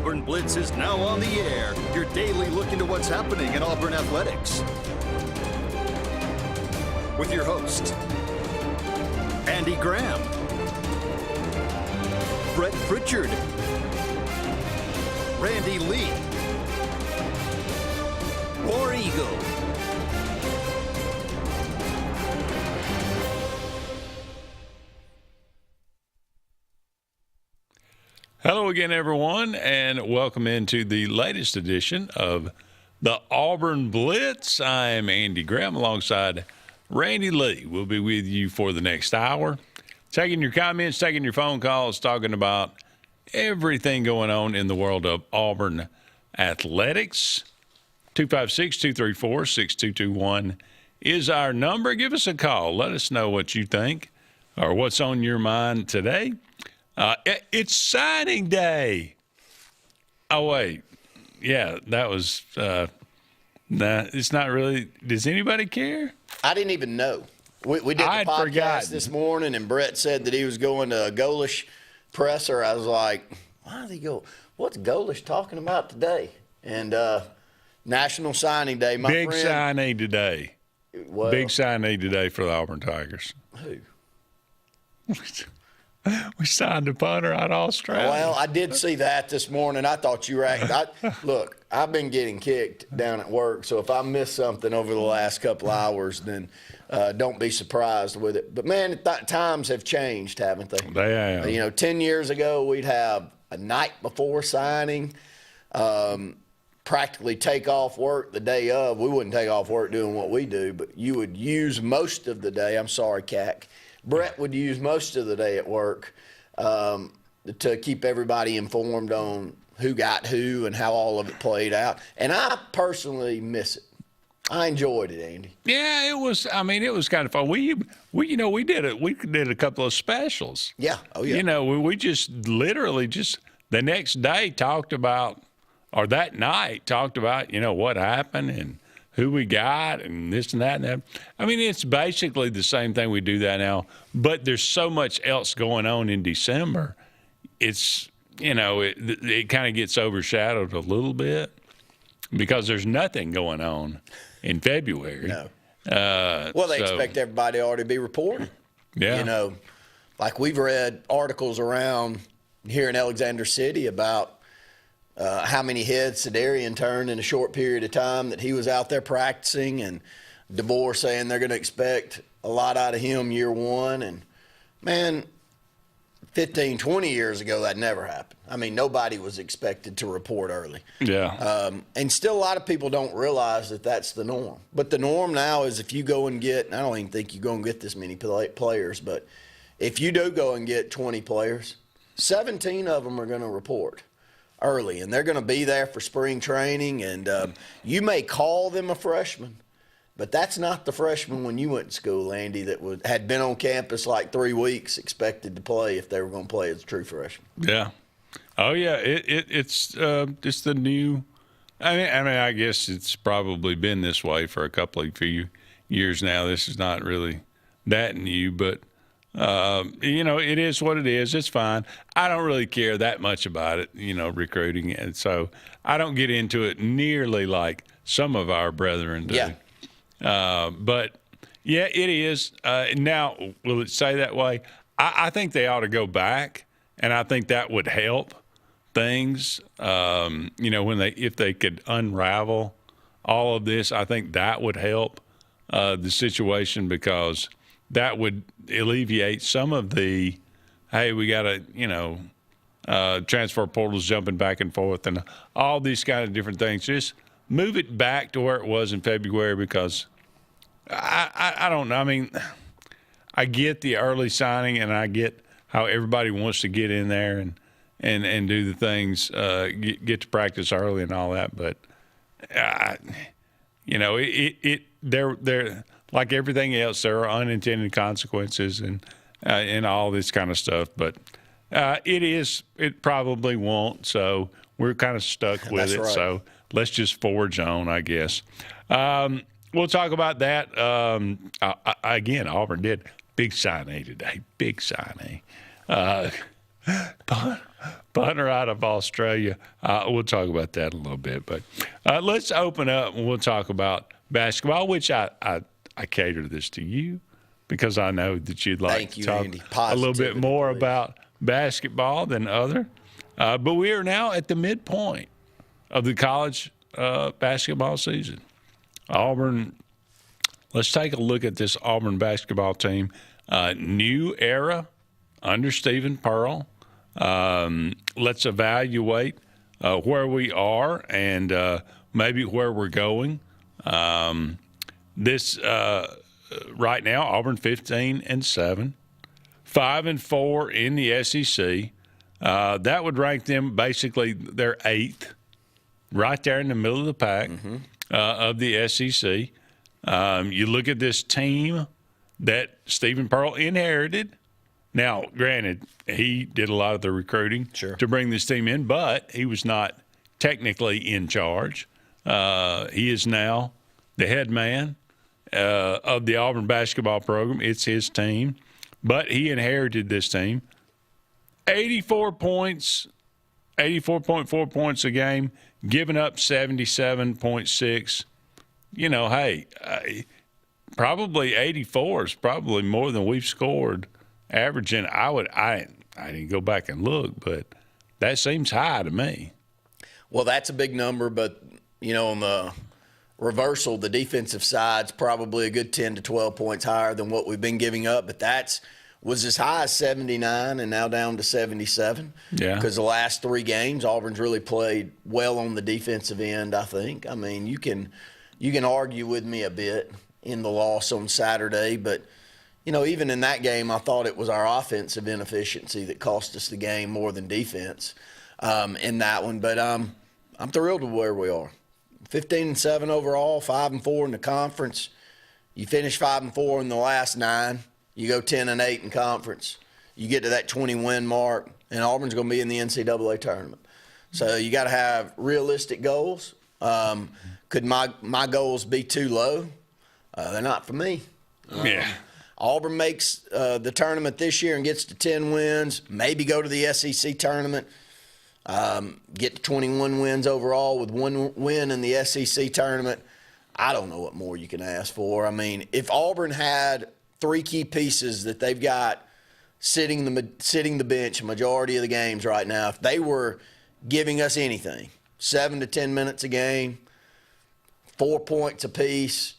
Auburn Blitz is now on the air, your daily look into what's happening in Auburn athletics. With your host, Andy Graham, Brett Pritchard, Randy Lee, War Eagle. Hello again, everyone, and welcome into the latest edition of the Auburn Blitz. I'm Andy Graham alongside Randy Lee. We'll be with you for the next hour, taking your comments, taking your phone calls, talking about everything going on in the world of Auburn athletics. 256-234-6221 is our number. Give us a call. Let us know what you think or what's on your mind today. It's signing day. Oh, wait. Yeah, that was it's not really. Does anybody care? I didn't even know. We did the podcast this morning, and Brett said that he was going to a Golish presser. I was like, why did he go? What's Golish talking about today? And National Signing Day. My Big friend, signing today. well, Big signing today for the Auburn Tigers. Who? We signed a punter out of Australia. Well, I did see that this morning. I thought you were look, I've been getting kicked down at work, so if I miss something over the last couple hours, then don't be surprised with it. But, man, times have changed, haven't they? They have. 10 years ago, we'd have a night before signing, practically take off work the day of. We wouldn't take off work doing what we do, but you would use most of the day. I'm sorry, CAC. Brett would use most of the day at work to keep everybody informed on who got who and how all of it played out. And I personally miss it. I enjoyed it, Andy. Yeah, it was. I mean, it was kind of fun. We did it. We did a couple of specials. Yeah. Oh, yeah. We just literally just the next day talked about, or that night talked about, what happened and who we got and this and that and that. I mean, it's basically the same thing. We do that now, but there's so much else going on in December. It's, it kind of gets overshadowed a little bit because there's nothing going on in February. No. Well, they expect everybody already to be reporting. Yeah. Like we've read articles around here in Alexander City about how many heads Sedarian turned in a short period of time that he was out there practicing, and DeVore saying they're going to expect a lot out of him year one. And, man, 15, 20 years ago, that never happened. I mean, nobody was expected to report early. Yeah. And still a lot of people don't realize that that's the norm. But the norm now is if you go and get – I don't even think you go and get this many players, but if you do go and get 20 players, 17 of them are going to report early, and they're going to be there for spring training, and you may call them a freshman, but that's not the freshman when you went to school, Andy, that had been on campus like 3 weeks expected to play if they were going to play as a true freshman. Yeah. Oh, yeah. It's the new – I mean, I guess it's probably been this way for a few years now. This is not really that new, but – it is what it is. It's fine. I don't really care that much about it, recruiting. And so I don't get into it nearly like some of our brethren do. Yeah. But, yeah, it is. Now, will it stay that way? I think they ought to go back, and I think that would help things. If they could unravel all of this, I think that would help the situation because – that would alleviate some of the, hey, we got to, transfer portals jumping back and forth and all these kind of different things. Just move it back to where it was in February because I don't know. I mean, I get the early signing and I get how everybody wants to get in there and do the things, get to practice early and all that. But, they're like everything else, there are unintended consequences and all this kind of stuff. But it probably won't. So we're kind of stuck with it. Right. So let's just forge on, I guess. We'll talk about that. Again, Auburn did big signing today. Big signing. punter out of Australia. We'll talk about that in a little bit. But let's open up and we'll talk about basketball, which I cater this to you because I know that you'd like to talk a little bit more about basketball than other. But we are now at the midpoint of the college basketball season. Auburn, let's take a look at this Auburn basketball team. New era under Stephen Pearl. Let's evaluate where we are and maybe where we're going. This right now, Auburn 15-7, 5-4 in the SEC. That would rank them basically they're 8th, right there in the middle of the pack of the SEC. You look at this team that Stephen Pearl inherited. Now, granted, he did a lot of the recruiting to bring this team in, but he was not technically in charge. He is now the head man of the Auburn basketball program. It's his team, but he inherited this team. 84 points, 84.4 points a game, giving up 77.6. You know, hey, probably 84 is probably more than we've scored averaging. I didn't go back and look, but that seems high to me. Well, that's a big number, but, you know, on the reversal, the defensive side's probably a good 10 to 12 points higher than what we've been giving up, but that's was as high as 79 and now down to 77. Yeah. Because the last 3 games, Auburn's really played well on the defensive end, I think. I mean, you can argue with me a bit in the loss on Saturday, but, you know, even in that game, I thought it was our offensive inefficiency that cost us the game more than defense in that one. But I'm thrilled with where we are. 15-7 overall, 5-4 in the conference. You finish 5-4 in the last 9. You go 10-8 in conference. You get to that 20-win mark, and Auburn's going to be in the NCAA tournament. So you got to have realistic goals. Could my goals be too low? They're not for me. Auburn makes the tournament this year and gets to 10 wins, maybe go to the SEC tournament, get to 21 wins overall with 1 win in the SEC tournament. I don't know what more you can ask for. I mean, if Auburn had 3 key pieces that they've got sitting the bench a majority of the games right now, if they were giving us anything, 7 to 10 minutes a game, 4 points apiece,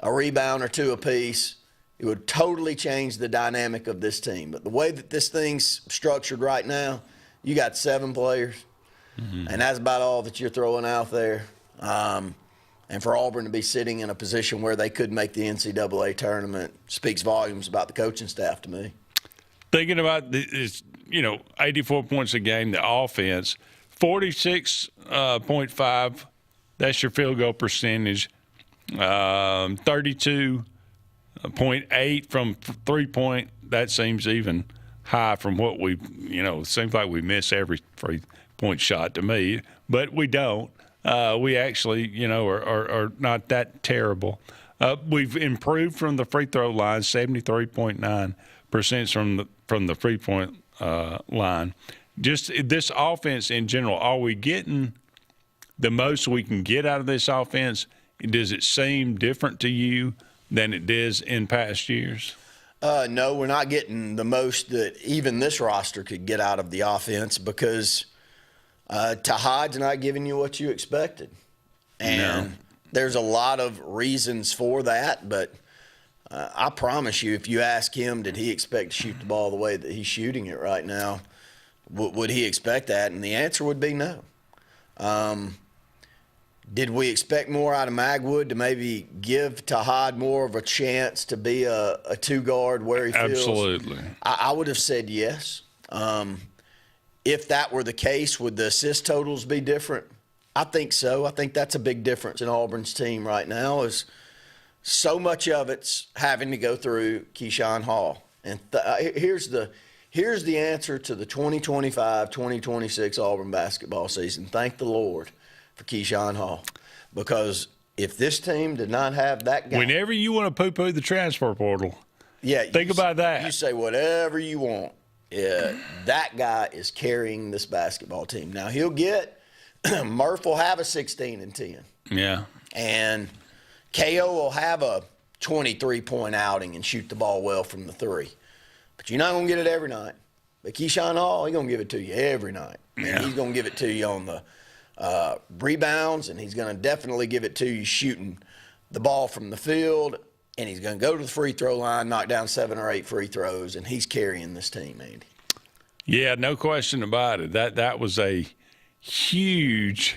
a rebound or 2 apiece, it would totally change the dynamic of this team. But the way that this thing's structured right now, you got 7 players, and that's about all that you're throwing out there. And for Auburn to be sitting in a position where they could make the NCAA tournament speaks volumes about the coaching staff to me. Thinking about this, 84 points a game, the offense, 46.5, that's your field goal percentage, 32.8 from 3-point. That seems even high from what we, it seems like we miss every 3-point shot to me, but we don't. We actually, are not that terrible. We've improved from the free throw line, 73.9% from the free point line. Just this offense in general, are we getting the most we can get out of this offense? Does it seem different to you than it does in past years? No, we're not getting the most that even this roster could get out of the offense because Tahad's not giving you what you expected. And there's a lot of reasons for that, but I promise you, if you ask him, did he expect to shoot the ball the way that he's shooting it right now, would he expect that? And the answer would be no. Did we expect more out of Magwood to maybe give Tahad more of a chance to be a 2-guard where he feels? Absolutely. I would have said yes. If that were the case, would the assist totals be different? I think so. I think that's a big difference in Auburn's team right now is so much of it's having to go through Keyshawn Hall. And here's the answer to the 2025-2026 Auburn basketball season. Thank the Lord for Keyshawn Hall. Because if this team did not have that guy. Whenever you want to poo-poo the transfer portal, yeah, think about that. You say whatever you want. that guy is carrying this basketball team. Now he'll get Murph will have a 16-10. Yeah. And KO will have a 23-point outing and shoot the ball well from the three. But you're not going to get it every night. But Keyshawn Hall, he's going to give it to you every night. Yeah. And he's going to give it to you on the rebounds, and he's going to definitely give it to you shooting the ball from the field, and he's going to go to the free throw line, knock down 7 or 8 free throws, and he's carrying this team, Andy. Yeah, no question about it. That was a huge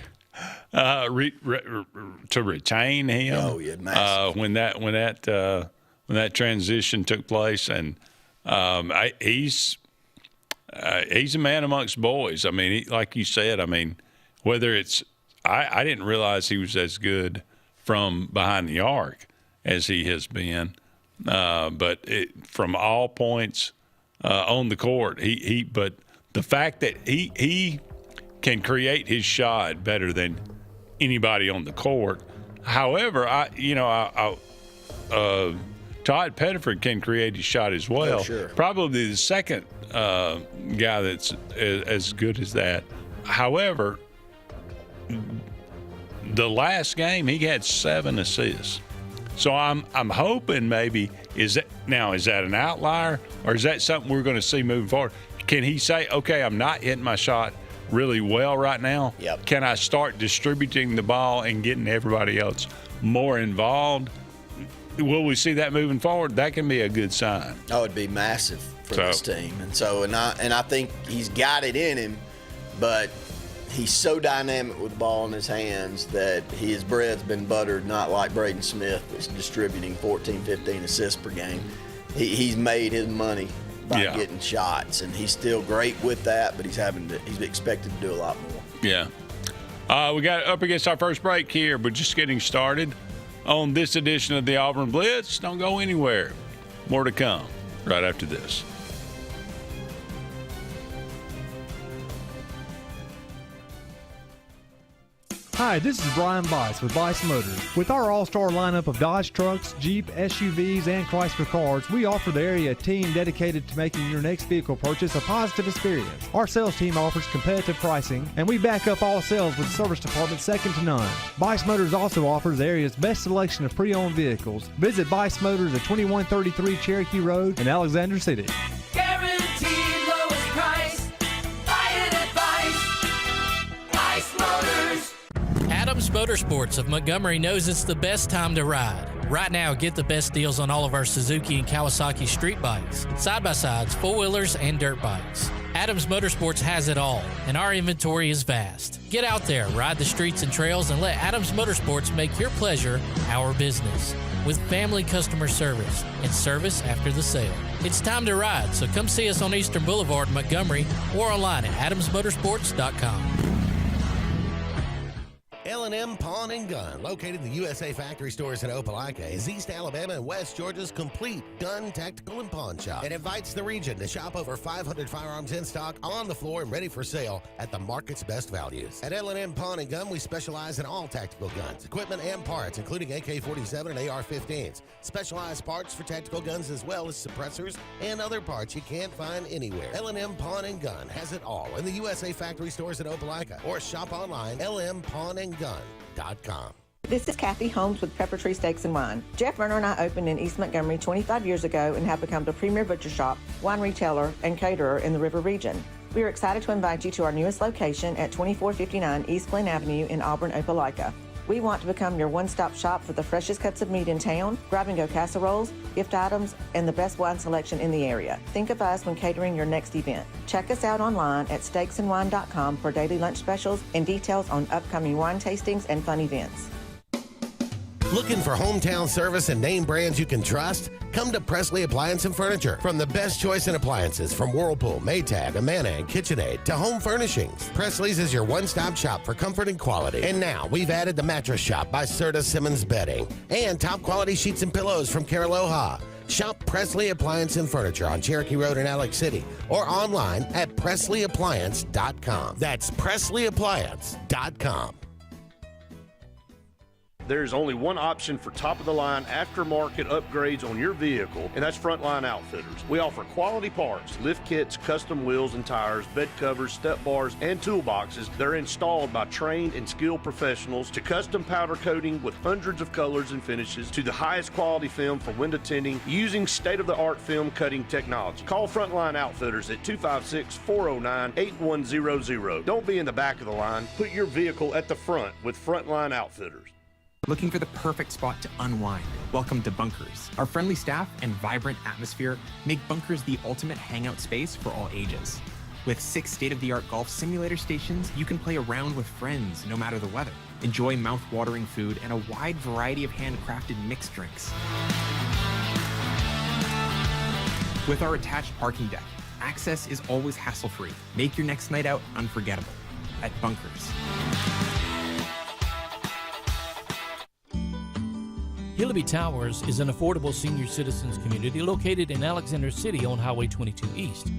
to retain him. Oh yeah, massive. When that transition took place, and he's a man amongst boys. I mean, like you said, I mean, whether it's I didn't realize he was as good from behind the arc as he has been, but from all points on the court, but the fact that he can create his shot better than anybody on the court. However, Todd Pettiford can create his shot as well. Oh, sure. Probably the second guy that's as good as that. However, the last game he had 7 assists. So I'm hoping maybe is that an outlier, or is that something we're going to see moving forward? Can he say, okay, I'm not hitting my shot really well right now? Yep. Can I start distributing the ball and getting everybody else more involved? Will we see that moving forward? That can be a good sign. Oh, it'd be massive for this team. And I think he's got it in him, but he's so dynamic with the ball in his hands that his bread's been buttered, not like Braden Smith that's distributing 14, 15 assists per game. He's made his money by getting shots, and he's still great with that, but he's expected to do a lot more. Yeah. We got up against our first break here, but just getting started on this edition of the Auburn Blitz. Don't go anywhere. More to come right after this. Hi, this is Brian Bice with Bice Motors. With our all-star lineup of Dodge trucks, Jeep, SUVs, and Chrysler cars, we offer the area a team dedicated to making your next vehicle purchase a positive experience. Our sales team offers competitive pricing, and we back up all sales with a service department second to none. Bice Motors also offers the area's best selection of pre-owned vehicles. Visit Bice Motors at 2133 Cherokee Road in Alexander City. Guaranteed lowest price. Buy it at Bice. Bice Motors. Adams Motorsports of Montgomery knows it's the best time to ride. Right now, get the best deals on all of our Suzuki and Kawasaki street bikes, side-by-sides, four-wheelers, and dirt bikes. Adams Motorsports has it all, and our inventory is vast. Get out there, ride the streets and trails, and let Adams Motorsports make your pleasure our business. With family customer service and service after the sale. It's time to ride, so come see us on Eastern Boulevard in Montgomery or online at adamsmotorsports.com. L&M Pawn and Gun, located in the USA Factory Stores in Opelika, is East Alabama and West Georgia's complete gun, tactical, and pawn shop. It invites the region to shop over 500 firearms in stock, on the floor, and ready for sale at the market's best values. At L&M Pawn and Gun, we specialize in all tactical guns, equipment, and parts, including AK-47 and AR-15s. Specialized parts for tactical guns as well as suppressors and other parts you can't find anywhere. L&M Pawn and Gun has it all in the USA Factory Stores in Opelika, or shop online, lmpawnandgun.com. This is Kathy Holmes with Pepper Tree Steaks and Wine. Jeff Verner and I opened in East Montgomery 25 years ago and have become the premier butcher shop, wine retailer, and caterer in the River region. We are excited to invite you to our newest location at 2459 East Glen Avenue in Auburn, Opelika. We want to become your one-stop shop for the freshest cuts of meat in town, grab-and-go casseroles, gift items, and the best wine selection in the area. Think of us when catering your next event. Check us out online at steaksandwine.com for daily lunch specials and details on upcoming wine tastings and fun events. Looking for hometown service and name brands you can trust? Come to Presley Appliance and Furniture. From the best choice in appliances from Whirlpool, Maytag, Amana, and KitchenAid to home furnishings, Presley's is your one-stop shop for comfort and quality. And now we've added the Mattress Shop by Serta Simmons Bedding and top-quality sheets and pillows from Caraloha. Shop Presley Appliance and Furniture on Cherokee Road in Alex City or online at PresleyAppliance.com. That's PresleyAppliance.com. There's only one option for top-of-the-line aftermarket upgrades on your vehicle, and that's Frontline Outfitters. We offer quality parts, lift kits, custom wheels and tires, bed covers, step bars, and toolboxes. They're installed by trained and skilled professionals, to custom powder coating with hundreds of colors and finishes, to the highest quality film for window tinting using state-of-the-art film cutting technology. Call Frontline Outfitters at 256-409-8100. Don't be in the back of the line. Put your vehicle at the front with Frontline Outfitters. Looking for the perfect spot to unwind? Welcome to Bunkers. Our friendly staff and vibrant atmosphere make Bunkers the ultimate hangout space for all ages. With 6 state-of-the-art golf simulator stations, you can play around with friends no matter the weather. Enjoy mouth-watering food and a wide variety of handcrafted mixed drinks. With our attached parking deck, access is always hassle-free. Make your next night out unforgettable at Bunkers. Hillaby Towers is an affordable senior citizens community located in Alexander City on Highway 22 East.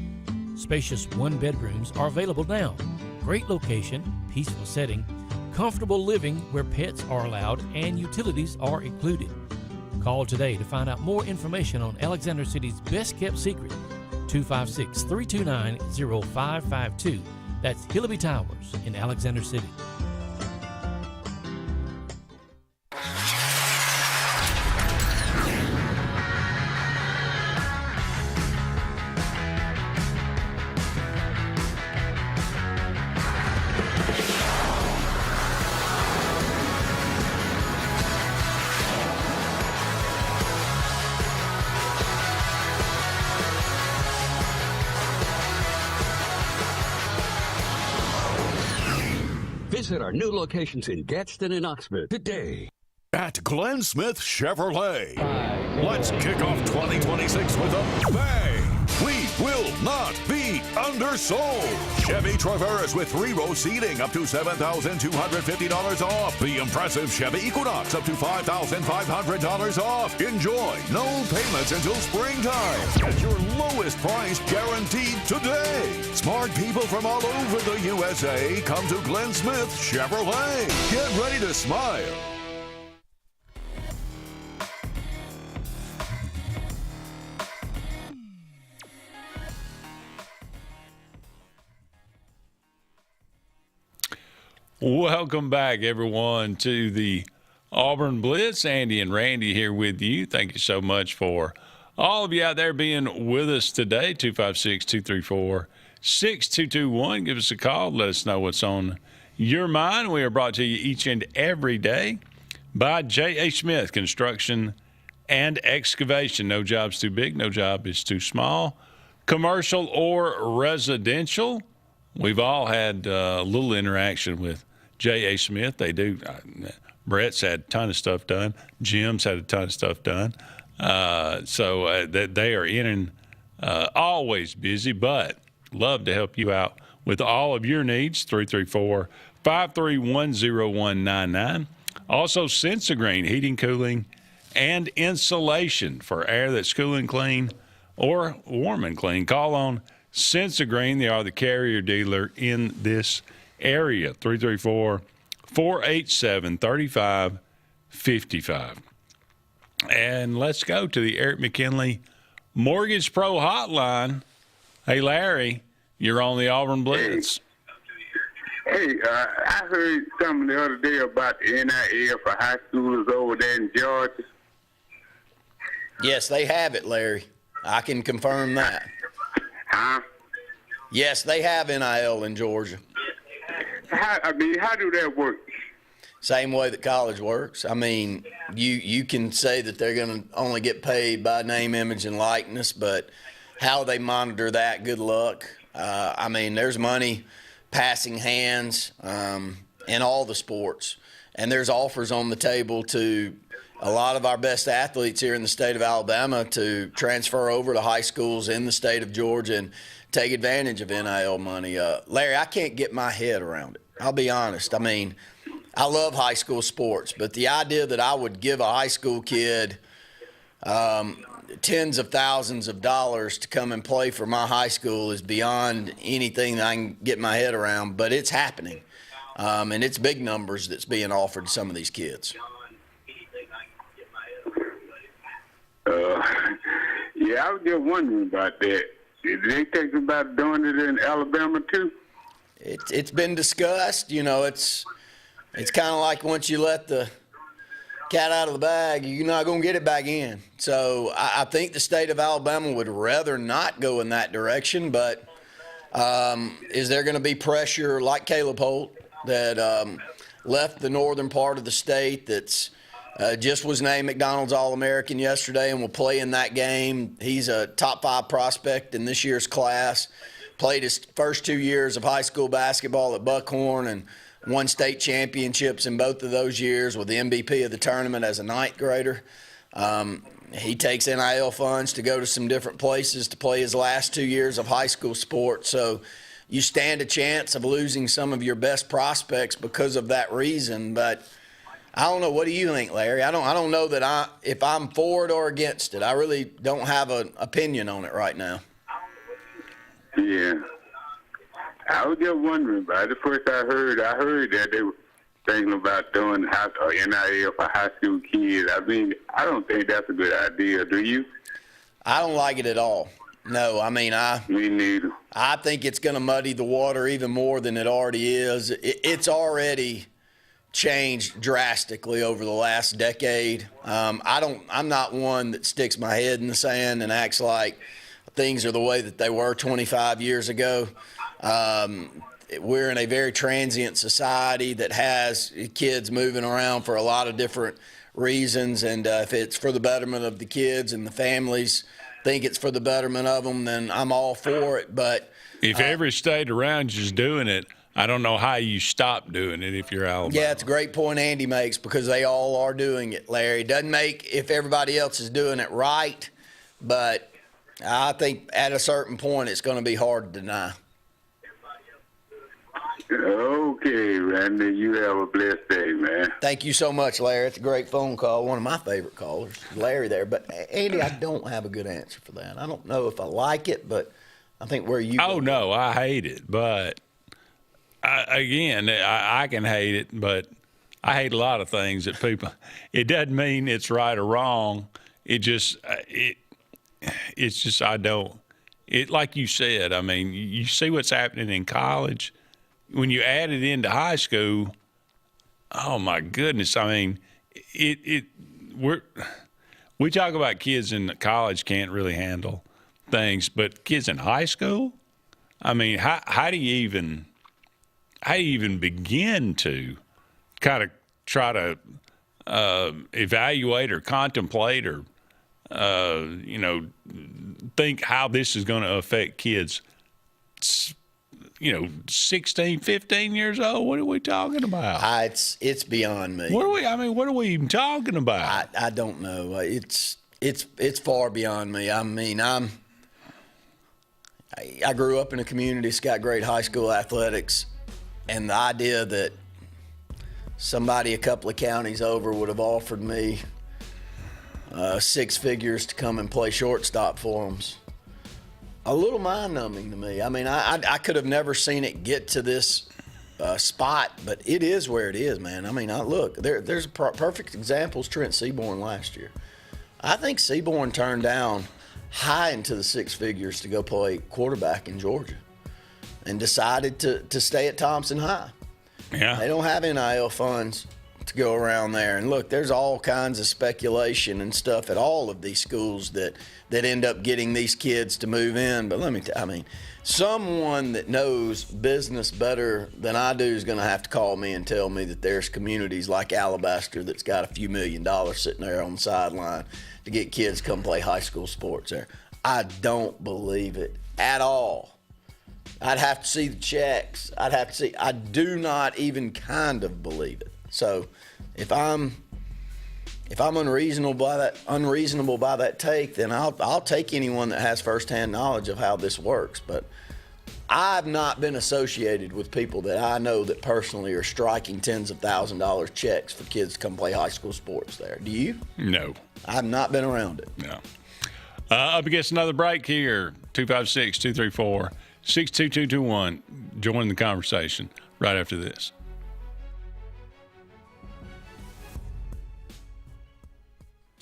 Spacious one-bedrooms are available now. Great location, peaceful setting, comfortable living where pets are allowed and utilities are included. Call today to find out more information on Alexander City's best-kept secret, 256-329-0552. That's Hillaby Towers in Alexander City. Visit our new locations in Gadsden and Oxford today. At Glenn Smith Chevrolet, let's kick off 2026 with a bang. We will not be undersold. Chevy Traverse with 3-row seating up to $7,250 off. The impressive Chevy Equinox up to $5,500 off. Enjoy no payments until springtime. Get your lowest price guaranteed today. Smart people from all over the USA come to Glenn Smith Chevrolet. Get ready to smile. Welcome back, everyone, to the Auburn Blitz. Andy and Randy here with you. Thank you so much for all of you out there being with us today. 256-234-6221. Give us a call. Let us know what's on your mind. We are brought to you each and every day by J.A. Smith Construction and Excavation. No job's too big. No job is too small. Commercial or residential. We've all had a little interaction with J.A. Smith. They do. Brett's had a ton of stuff done. Jim's had a ton of stuff done. So they are in and always busy, but love to help you out with all of your needs. 334-531-0199. Also, Sensagreen Heating, Cooling, and Insulation for air that's cool and clean or warm and clean. Call on Sensagreen. They are the carrier dealer in this area. 334-487-3555. And let's go to the Eric McKinley Mortgage Pro Hotline. Hey, Larry, you're on the Auburn Blitz. Hey, I heard something the other day about the NIL for high schoolers over there in Georgia. Yes, they have it, Larry. I can confirm that. Huh? Yes, they have NIL in Georgia. How do that work? Same way that college works. I mean, you can say that they're going to only get paid by name, image, and likeness, but how they monitor that, good luck. I mean, there's money passing hands in all the sports, and there's offers on the table to a lot of our best athletes here in the state of Alabama to transfer over to high schools in the state of Georgia and take advantage of NIL money. Larry, I can't get my head around it. I'll be honest. I mean, I love high school sports, but the idea that I would give a high school kid tens of thousands of dollars to come and play for my high school is beyond anything that I can get my head around, but it's happening. And it's big numbers that's being offered to some of these kids. Yeah, I was just wondering about that. Did they think about doing it in Alabama too? It's been discussed. You know, it's kind of like once you let the cat out of the bag, you're not going to get it back in. So I think the state of Alabama would rather not go in that direction. But is there going to be pressure like Caleb Holt that left the northern part of the state that's just was named McDonald's All-American yesterday and will play in that game. He's a top 5 prospect in this year's class. Played his first 2 years of high school basketball at Buckhorn and won state championships in both of those years with the MVP of the tournament as a 9th grader. He takes NIL funds to go to some different places to play his last 2 years of high school sports. So you stand a chance of losing some of your best prospects because of that reason. But I don't know. What do you think, Larry? I don't know that if I'm for it or against it. I really don't have an opinion on it right now. Yeah. I was just wondering about it. First I heard that they were thinking about doing NIL for high school kids. I mean, I don't think that's a good idea. Do you? I don't like it at all. No, I mean, Me neither. I think it's going to muddy the water even more than it already is. It's already changed drastically over the last decade. I'm not one that sticks my head in the sand and acts like things are the way that they were 25 years ago. We're in a very transient society that has kids moving around for a lot of different reasons, and if it's for the betterment of the kids and the families think it's for the betterment of them, then I'm all for it. But if every state around you is doing it, I don't know how you stop doing it if you're Alabama. Yeah, it's a great point Andy makes because they all are doing it, Larry. It doesn't make if everybody else is doing it right, but I think at a certain point it's going to be hard to deny. Okay, Randy, you have a blessed day, man. Thank you so much, Larry. It's a great phone call. One of my favorite callers, Larry there. But, Andy, I don't have a good answer for that. I don't know if I like it, but I think where you Oh, no, I hate it. But, I can hate it, but I hate a lot of things that people – it doesn't mean it's right or wrong. It just it's just I don't – it like you said, I mean, you see what's happening in college – when you add it into high school, oh my goodness! I mean, we talk about kids in college can't really handle things, but kids in high school, I mean, how do you even begin to kind of try to evaluate or contemplate or think how this is going to affect kids? 16, 15 years old. What are we talking about? It's beyond me. What are we even talking about? I don't know. It's far beyond me. I mean, I grew up in a community that's got great high school athletics, and the idea that somebody a couple of counties over would have offered me 6 figures to come and play shortstop for them. A little mind-numbing to me. I mean, I could have never seen it get to this spot, but it is where it is, man. I mean, look, there's perfect examples. Trent Seaborn last year. I think Seaborn turned down high into the 6 figures to go play quarterback in Georgia and decided to stay at Thompson High. Yeah. They don't have NIL funds to go around there. And look, there's all kinds of speculation and stuff at all of these schools that end up getting these kids to move in. But let me tell you, I mean, someone that knows business better than I do is going to have to call me and tell me that there's communities like Alabaster that's got a few $1 million sitting there on the sideline to get kids to come play high school sports there. I don't believe it at all. I'd have to see the checks. I do not even kind of believe it. So if I'm unreasonable by that take, then I'll take anyone that has firsthand knowledge of how this works. But I've not been associated with people that I know that personally are striking tens of $1,000 checks for kids to come play high school sports there. Do you? No. I've not been around it. No. Up against another break here, 256-234-62221. Join the conversation right after this.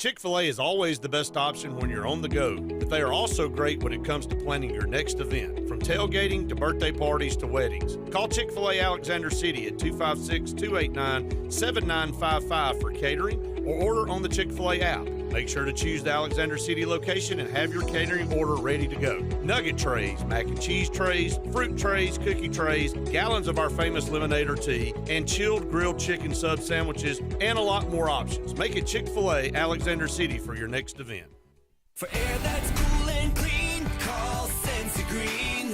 Chick-fil-A is always the best option when you're on the go, but they are also great when it comes to planning your next event, from tailgating to birthday parties to weddings. Call Chick-fil-A Alexander City at 256-289-7955 for catering, or order on the Chick-fil-A app. Make sure to choose the Alexander City location and have your catering order ready to go. Nugget trays, mac and cheese trays, fruit trays, cookie trays, gallons of our famous lemonade or tea, and chilled grilled chicken sub sandwiches, and a lot more options. Make it Chick-fil-A Alexander City for your next event. For air that's cool and clean, call Sensi Green.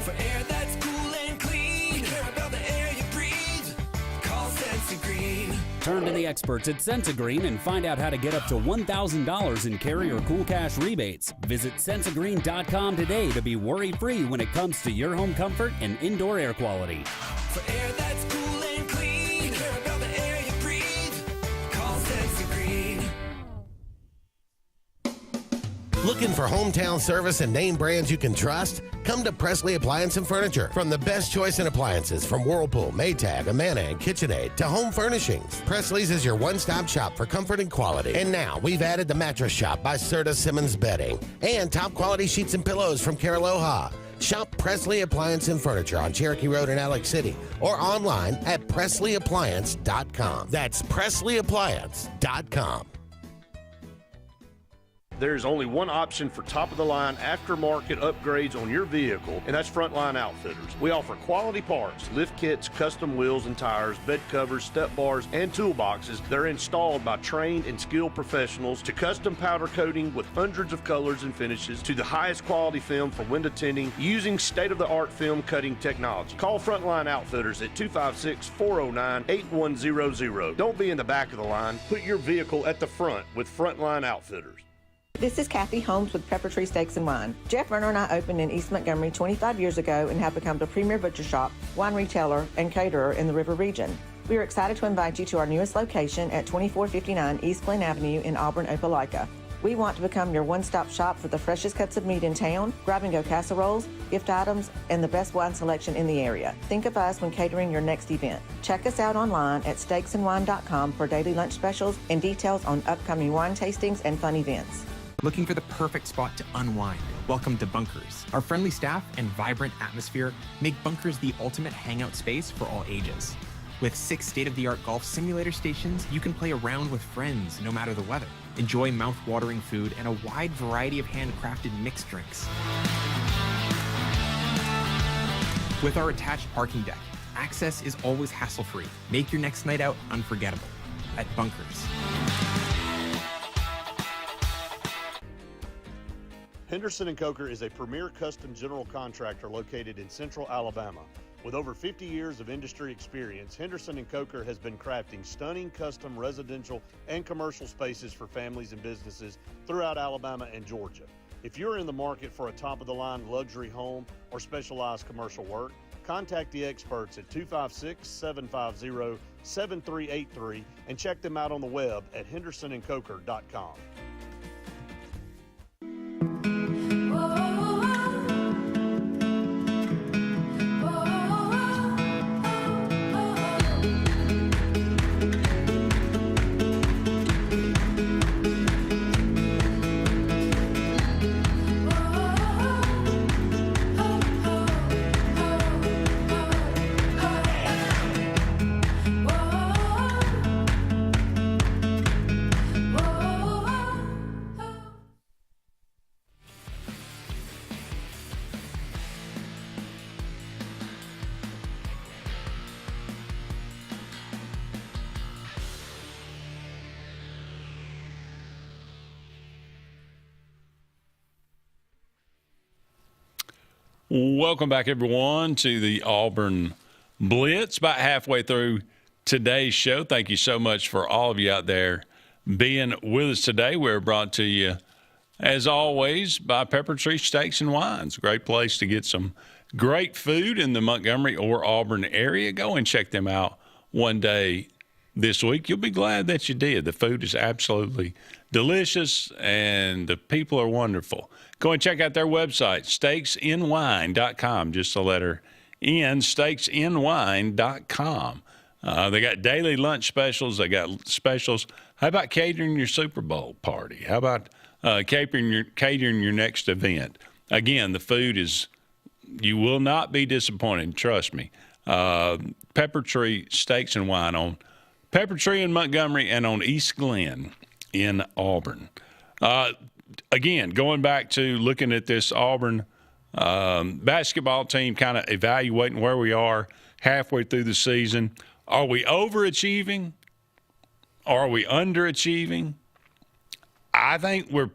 For air that's cool and clean, we care about the air you breathe. Call Sensi Green. Turn to the experts at Sensigreen and find out how to get up to $1,000 in carrier cool cash rebates. Visit Sensigreen.com today to be worry-free when it comes to your home comfort and indoor air quality. For air that's cool and clean, we care about the air you breathe. Call Sensi Green. Looking for hometown service and name brands you can trust? Come to Presley Appliance and Furniture. From the best choice in appliances from Whirlpool, Maytag, Amana, and KitchenAid to home furnishings, Presley's is your one-stop shop for comfort and quality. And now we've added the Mattress Shop by Serta Simmons Bedding and top quality sheets and pillows from Caraloha. Shop Presley Appliance and Furniture on Cherokee Road in Alex City or online at PresleyAppliance.com. That's PresleyAppliance.com. There's only one option for top-of-the-line aftermarket upgrades on your vehicle, and that's Frontline Outfitters. We offer quality parts, lift kits, custom wheels and tires, bed covers, step bars, and toolboxes that are installed by trained and skilled professionals, to custom powder coating with hundreds of colors and finishes, to the highest quality film for window tinting using state-of-the-art film cutting technology. Call Frontline Outfitters at 256-409-8100. Don't be in the back of the line. Put your vehicle at the front with Frontline Outfitters. This is Kathy Holmes with Pepper Tree Steaks and Wine. Jeff Verner and I opened in East Montgomery 25 years ago and have become the premier butcher shop, wine retailer, and caterer in the River region. We are excited to invite you to our newest location at 2459 East Glen Avenue in Auburn, Opelika. We want to become your one-stop shop for the freshest cuts of meat in town, grab-and-go casseroles, gift items, and the best wine selection in the area. Think of us when catering your next event. Check us out online at steaksandwine.com for daily lunch specials and details on upcoming wine tastings and fun events. Looking for the perfect spot to unwind? Welcome to Bunkers. Our friendly staff and vibrant atmosphere make Bunkers the ultimate hangout space for all ages. With 6 state-of-the-art golf simulator stations, you can play around with friends no matter the weather. Enjoy mouth-watering food and a wide variety of handcrafted mixed drinks. With our attached parking deck, access is always hassle-free. Make your next night out unforgettable at Bunkers. Henderson & Coker is a premier custom general contractor located in central Alabama. With over 50 years of industry experience, Henderson & Coker has been crafting stunning custom residential and commercial spaces for families and businesses throughout Alabama and Georgia. If you're in the market for a top-of-the-line luxury home or specialized commercial work, contact the experts at 256-750-7383 and check them out on the web at hendersonandcoker.com. Welcome back, everyone, to the Auburn Blitz. About halfway through today's show. Thank you so much for all of you out there being with us today. We're brought to you, as always, by Pepper Tree Steaks and Wines. Great place to get some great food in the Montgomery or Auburn area. Go and check them out one day this week. You'll be glad that you did. The food is absolutely delicious, and the people are wonderful. Go and check out their website, steaksandwine.com, just the letter N, steaksandwine.com. They got daily lunch specials. They got specials. How about catering your Super Bowl party? How about catering your next event? Again, the food is, you will not be disappointed. Trust me. Pepper Tree Steaks and Wine on Pepper Tree in Montgomery and on East Glen in Auburn. Again, going back to looking at this Auburn basketball team, kind of evaluating where we are halfway through the season. Are we overachieving? Are we underachieving? I think we're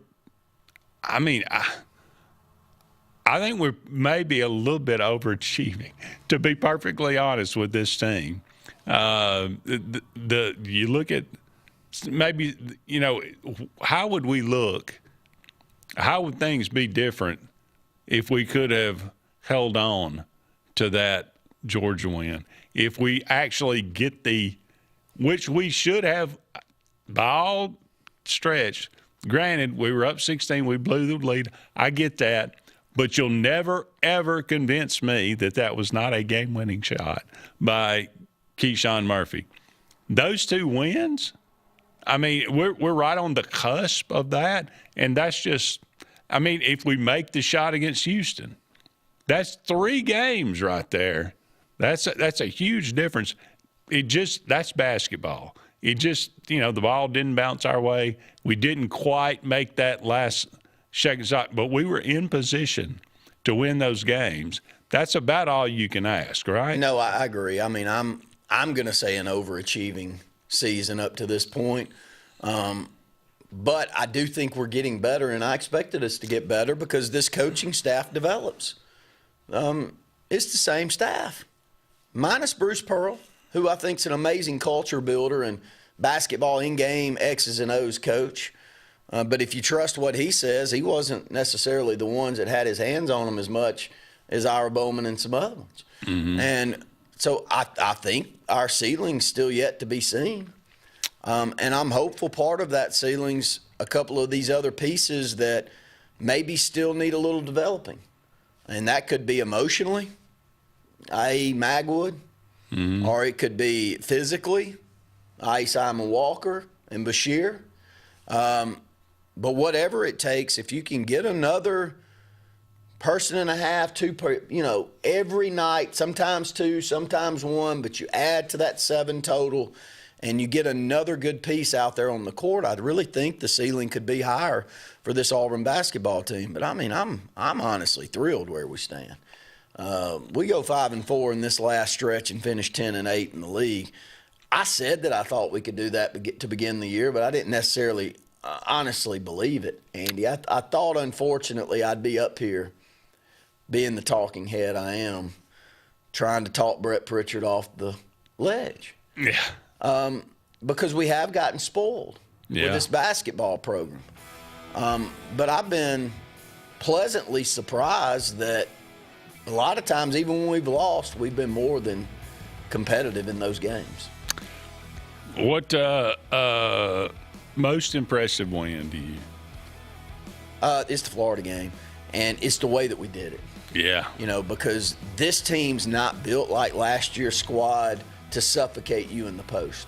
maybe a little bit overachieving, to be perfectly honest with this team. You look at maybe, how would we look? How would things be different if we could have held on to that Georgia win? If we actually get which we should have by all stretch. Granted, we were up 16, we blew the lead. I get that. But you'll never, ever convince me that was not a game-winning shot by Keyshawn Murphy. Those two wins, we're right on the cusp of that, and that's just if we make the shot against Houston, that's 3 games right there. That's a huge difference. That's basketball. It just, the ball didn't bounce our way. We didn't quite make that last second shot, but we were in position to win those games. That's about all you can ask, right? No, I agree. I'm going to say an overachieving season up to this point. But I do think we're getting better, and I expected us to get better because this coaching staff develops. It's the same staff, minus Bruce Pearl, who I think is an amazing culture builder and basketball in-game X's and O's coach. But if you trust what he says, he wasn't necessarily the ones that had his hands on them as much as Ira Bowman and some other ones. Mm-hmm. And so I think our ceiling's still yet to be seen. And I'm hopeful part of that ceiling's a couple of these other pieces that maybe still need a little developing. And that could be emotionally, i.e. Magwood, mm-hmm. or it could be physically, i.e. Simon Walker and Bashir. But whatever it takes, if you can get another person and a half, every night, sometimes 2, sometimes 1, but you add to that 7 total, and you get another good piece out there on the court, I really think the ceiling could be higher for this Auburn basketball team. But I'm honestly thrilled where we stand. We go 5-4 in this last stretch and finish 10-8 in the league. I said that I thought we could do that to begin the year, but I didn't necessarily honestly believe it, Andy. I thought, unfortunately, I'd be up here being the talking head I am, trying to talk Brett Pritchard off the ledge. Yeah. Because we have gotten spoiled with this basketball program. But I've been pleasantly surprised that a lot of times, even when we've lost, we've been more than competitive in those games. What most impressive win to you? It's the Florida game, and it's the way that we did it. Yeah. Because this team's not built like last year's squad to suffocate you in the post.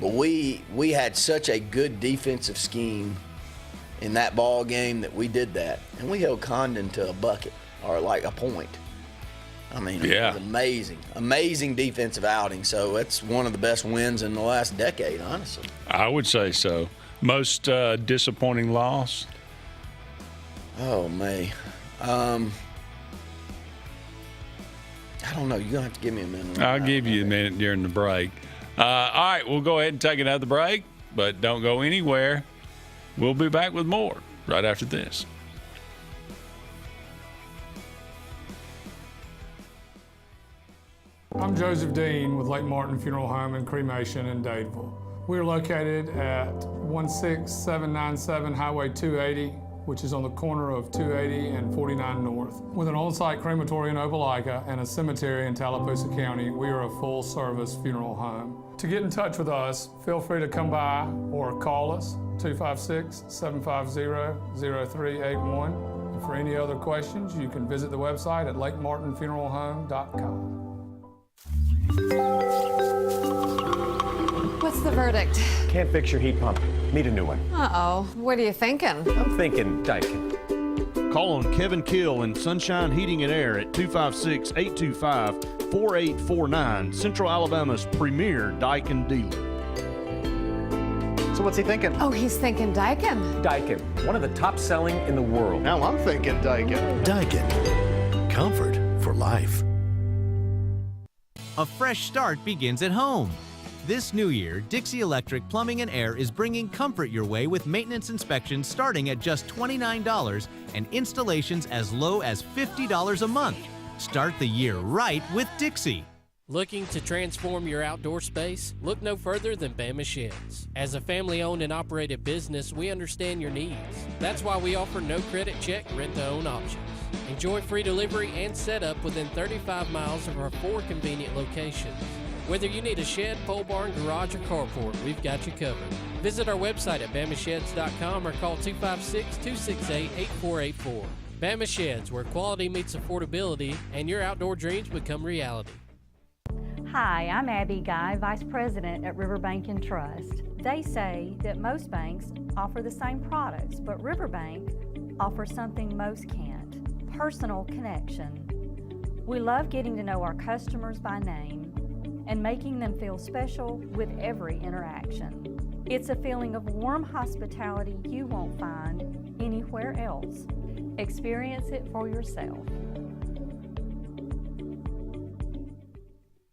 But we had such a good defensive scheme in that ball game that we did that. And we held Condon to a bucket or like a point. It was amazing. Amazing defensive outing. So it's one of the best wins in the last decade, honestly. I would say so. Most disappointing loss? Oh, man. I don't know. You're going to have to give me a minute. I'll give you a minute during the break. All right, we'll go ahead and take another break, but don't go anywhere. We'll be back with more right after this. I'm Joseph Dean with Lake Martin Funeral Home and Cremation in Dadeville. We're located at 16797 Highway 280, which is on the corner of 280 and 49 North. With an on-site crematory in Opelika and a cemetery in Tallapoosa County, we are a full-service funeral home. To get in touch with us, feel free to come by or call us, 256-750-0381. And for any other questions, you can visit the website at lakemartinfuneralhome.com. the verdict? Can't fix your heat pump. Need a new one. Uh-oh. What are you thinking? I'm thinking Daikin. Call on Kevin Kill and Sunshine Heating and Air at 256-825-4849, Central Alabama's premier Daikin dealer. So what's he thinking? Oh, he's thinking Daikin. Daikin, one of the top selling in the world. Now I'm thinking Daikin. Daikin. Comfort for life. A fresh start begins at home. This new year, Dixie Electric Plumbing and Air is bringing comfort your way with maintenance inspections starting at just $29 and installations as low as $50 a month. Start the year right with Dixie. Looking to transform your outdoor space? Look no further than Bama Sheds. As a family-owned and operated business, we understand your needs. That's why we offer no credit check rent-to-own options. Enjoy free delivery and setup within 35 miles of our 4 convenient locations. Whether you need a shed, pole barn, garage, or carport, we've got you covered. Visit our website at bamasheds.com or call 256-268-8484. Bama Sheds, where quality meets affordability and your outdoor dreams become reality. Hi, I'm Abby Guy, Vice President at Riverbank and Trust. They say that most banks offer the same products, but Riverbank offers something most can't: personal connection. We love getting to know our customers by name and making them feel special with every interaction. It's a feeling of warm hospitality you won't find anywhere else. Experience it for yourself.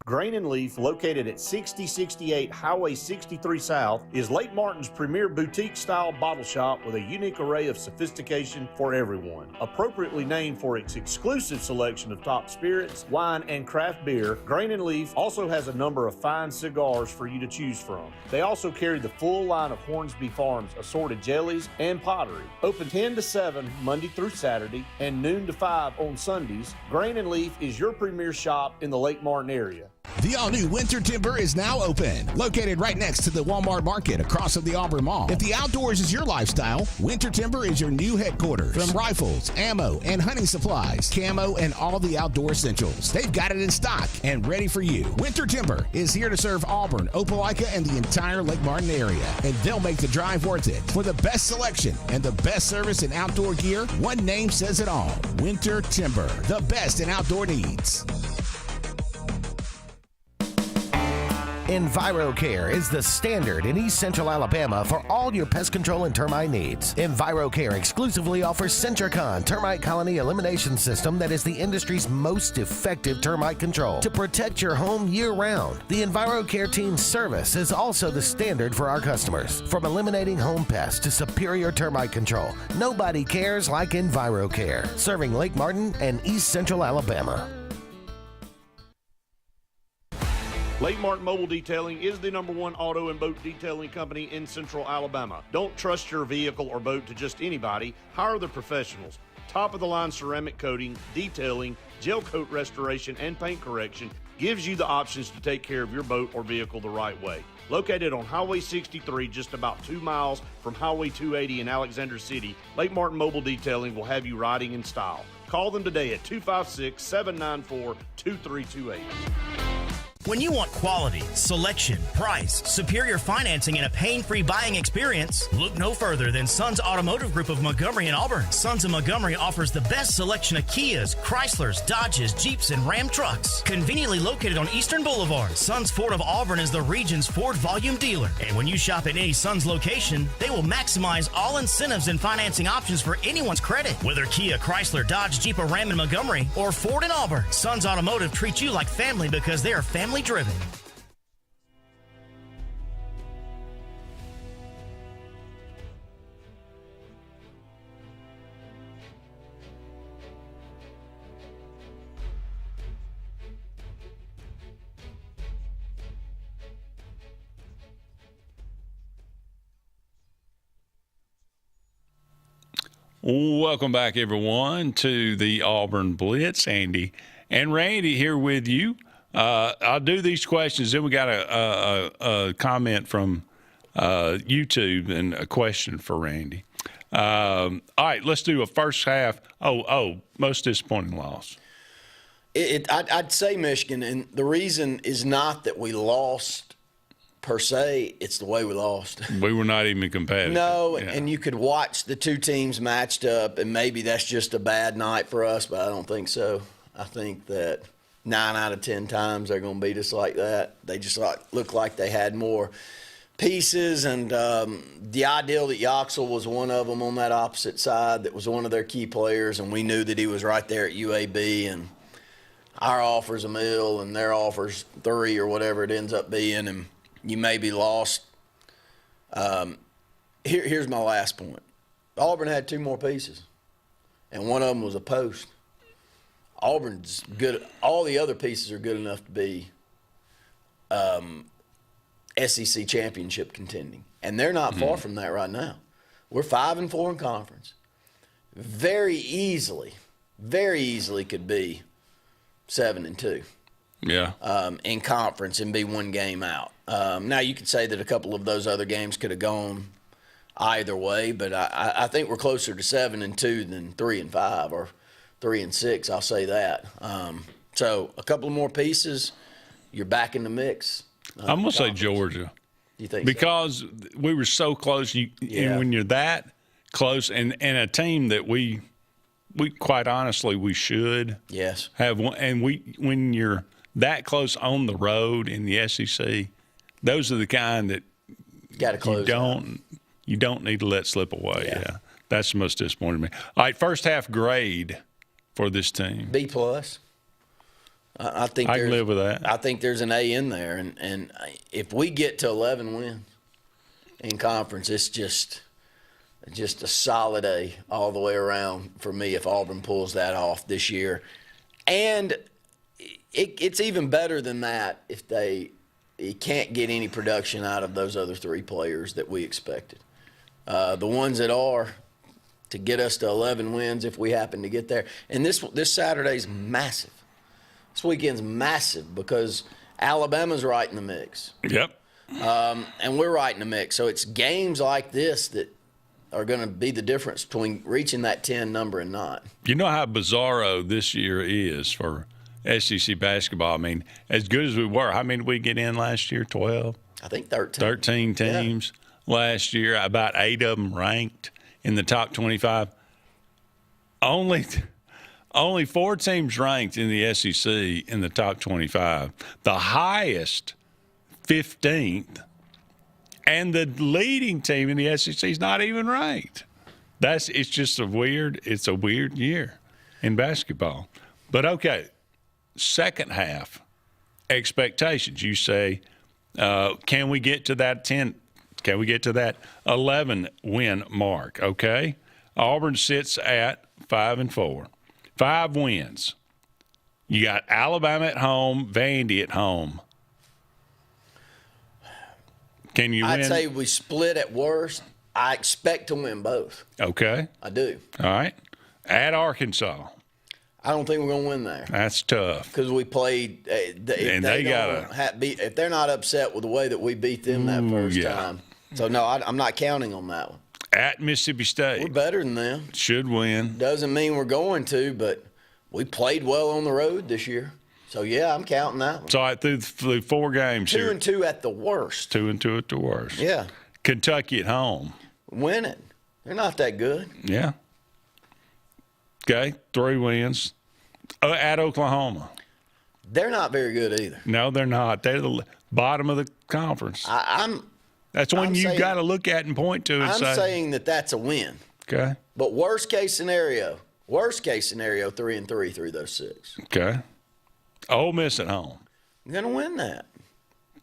Grain and Leaf, located at 6068 Highway 63 South, is Lake Martin's premier boutique-style bottle shop with a unique array of sophistication for everyone. Appropriately named for its exclusive selection of top spirits, wine, and craft beer, Grain and Leaf also has a number of fine cigars for you to choose from. They also carry the full line of Hornsby Farms assorted jellies and pottery. Open 10 to 7 Monday through Saturday and noon to 5 on Sundays, Grain and Leaf is your premier shop in the Lake Martin area. The all-new Winter Timber is now open, located right next to the Walmart Market across from the Auburn Mall. If the outdoors is your lifestyle, Winter Timber is your new headquarters. From rifles, ammo, and hunting supplies, camo, and all the outdoor essentials, they've got it in stock and ready for you. Winter Timber is here to serve Auburn, Opelika, and the entire Lake Martin area, and they'll make the drive worth it. For the best selection and the best service in outdoor gear, one name says it all: Winter Timber, the best in outdoor needs. EnviroCare is the standard in East Central Alabama for all your pest control and termite needs. EnviroCare exclusively offers Centricon termite colony elimination system that is the industry's most effective termite control to protect your home year-round. The EnviroCare team's service is also the standard for our customers. From eliminating home pests to superior termite control, nobody cares like EnviroCare, serving Lake Martin and East Central Alabama. Lake Martin Mobile Detailing is the #1 auto and boat detailing company in Central Alabama. Don't trust your vehicle or boat to just anybody. Hire the professionals. Top-of-the-line ceramic coating, detailing, gel coat restoration, and paint correction gives you the options to take care of your boat or vehicle the right way. Located on Highway 63, just about 2 miles from Highway 280 in Alexander City, Lake Martin Mobile Detailing will have you riding in style. Call them today at 256-794-2328. When you want quality, selection, price, superior financing, and a pain-free buying experience, look no further than Sons Automotive Group of Montgomery and Auburn. Sons of Montgomery offers the best selection of Kias, Chryslers, Dodges, Jeeps, and Ram trucks. Conveniently located on Eastern Boulevard, Sons Ford of Auburn is the region's Ford volume dealer. And when you shop at any Sons location, they will maximize all incentives and financing options for anyone's credit. Whether Kia, Chrysler, Dodge, Jeep, or Ram in Montgomery, or Ford in Auburn, Sons Automotive treats you like family because they are family driven. Welcome back, everyone, to the Auburn Blitz. Andy and Randy here with you. I'll do these questions. Then we got a comment from YouTube and a question for Randy. All right, let's do a first half. Most disappointing loss. I'd say Michigan, and the reason is not that we lost per se. It's the way we lost. We were not even competitive. No, Yeah. and you could watch the two teams matched up, and maybe that's just a bad night for us, but I don't think so. I think that 9 out of 10 times they're going to beat us like that. They just look like they had more pieces, and the ideal that Yoxel was one of them on that opposite side that was one of their key players, and we knew that he was right there at UAB, and our offer's $1 million and their offer's $3 million or whatever it ends up being, and you may be lost. Here's my last point. Auburn had 2 more pieces, and one of them was a post. Auburn's good. All the other pieces are good enough to be SEC championship contending, and they're not far from that right now. We're 5-4 in conference. Very easily could be 7-2. Yeah. In conference and be 1 game out. Now you could say that a couple of those other games could have gone either way, but I think we're closer to 7-2 than 3-5 or 3-6. I'll say that. So a couple of more pieces, you're back in the mix. I'm gonna say Georgia. You think? Because we were so close. And when you're that close, and a team that we quite honestly we should have one, and when you're that close on the road in the SEC, those are the kind that you don't need to let slip away. Yeah. That's the most disappointing to me. All right, first half grade for this team. B+. I think I can live with that. I think there's an A in there, and if we get to 11 wins in conference, it's just a solid A all the way around for me if Auburn pulls that off this year. And it's even better than that if they can't get any production out of those other 3 players that we expected. The ones that are to get us to 11 wins if we happen to get there. And this Saturday's massive. This weekend's massive because Alabama's right in the mix. Yep. And we're right in the mix. So it's games like this that are going to be the difference between reaching that 10 number and not. You know how bizarro this year is for SEC basketball? I mean, as good as we were, how many did we get in last year? 12? I think 13. 13 teams last year, about 8 of them ranked in the top 25. Only 4 teams ranked in the SEC in the top 25. The highest, 15th, and the leading team in the SEC is not even ranked. It's a weird year in basketball. But okay, second half expectations. You say, can we get to that 10? Can we get to that 11 win mark? Okay, Auburn sits at 5-4. 5 wins. You got Alabama at home, Vandy at home. Can you win? I'd say we split at worst. I expect to win both. Okay. I do. All right. At Arkansas. I don't think we're going to win there. That's tough. Because we played. If they're not upset with the way that we beat them that first time. So, no, I'm not counting on that one. At Mississippi State. We're better than them. Should win. Doesn't mean we're going to, but we played well on the road this year. So, yeah, I'm counting that one. So, through 4 games 2-2 at the worst. 2-2 at the worst. Yeah. Kentucky at home. Win it. They're not that good. Yeah. Okay, 3 wins. At Oklahoma. They're not very good either. No, they're not. They're the bottom of the conference. That's one you got to look at and point to and say. I'm saying that that's a win. Okay. But worst case scenario, 3-3 through those 6. Okay. Ole Miss at home. We're going to win that.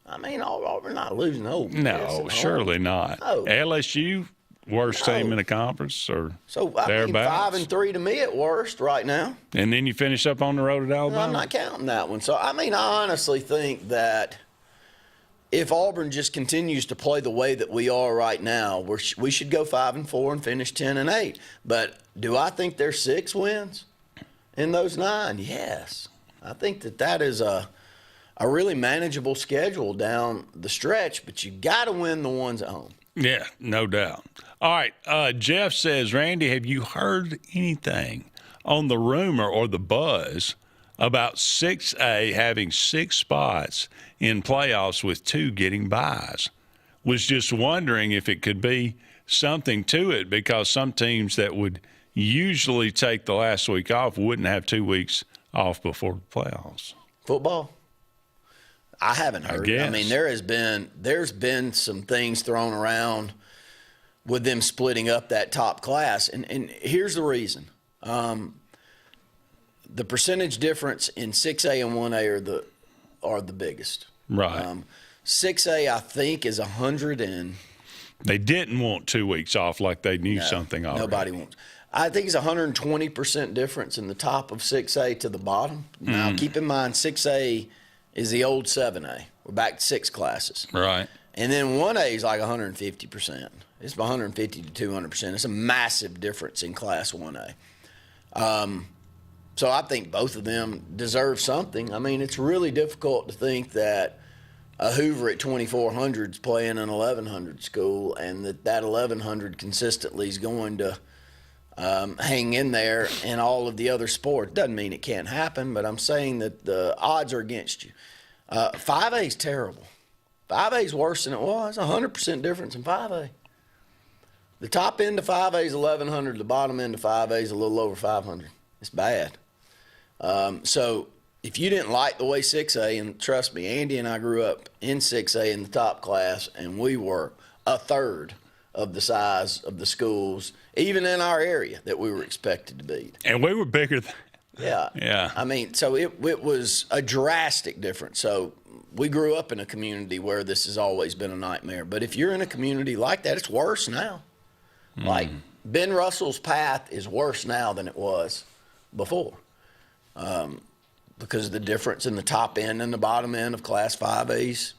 I mean, we're not losing Ole Miss. No, surely not. No. LSU, worst team in the conference, or thereabouts. 5-3 to me at worst right now. And then you finish up on the road at Alabama? No, I'm not counting that one. So, I mean, I honestly think that if Auburn just continues to play the way that we are right now, we should go 5-4 and finish 10-8. But do I think there's 6 wins in those 9? Yes. I think that is a really manageable schedule down the stretch, but you got to win the ones at home. Yeah, no doubt. All right, Jeff says, Randy, have you heard anything on the rumor or the buzz about 6A having 6 spots in playoffs with 2 getting byes. Was just wondering if it could be something to it, because some teams that would usually take the last week off wouldn't have 2 weeks off before the playoffs. Football? I haven't heard. I mean, there's been some things thrown around with them splitting up that top class, and here's the reason. The percentage difference in 6A and 1A are the biggest. Right. 6A, I think, is 100 and. They didn't want 2 weeks off like they knew something already. Nobody wants. I think it's 120% difference in the top of 6A to the bottom. Now, keep in mind, 6A is the old 7A. We're back to 6 classes. Right. And then 1A is like 150%. It's 150 to 200%. It's a massive difference in Class 1A. So I think both of them deserve something. I mean, it's really difficult to think that a Hoover at 2,400 is playing an 1,100 school, and that 1,100 consistently is going to hang in there in all of the other sports. Doesn't mean it can't happen, but I'm saying that the odds are against you. 5A is terrible. 5A is worse than it was. 100% difference in 5A. The top end of 5A is 1,100. The bottom end of 5A is a little over 500. It's bad. So if you didn't like the way 6A, and trust me, Andy and I grew up in 6A in the top class, and we were a third of the size of the schools, even in our area, that we were expected to beat. And we were bigger than. Yeah. Yeah. I mean, so it was a drastic difference. So we grew up in a community where this has always been a nightmare. But if you're in a community like that, it's worse now. Like Ben Russell's path is worse now than it was before, because the difference in the top end and the bottom end of Class 5A's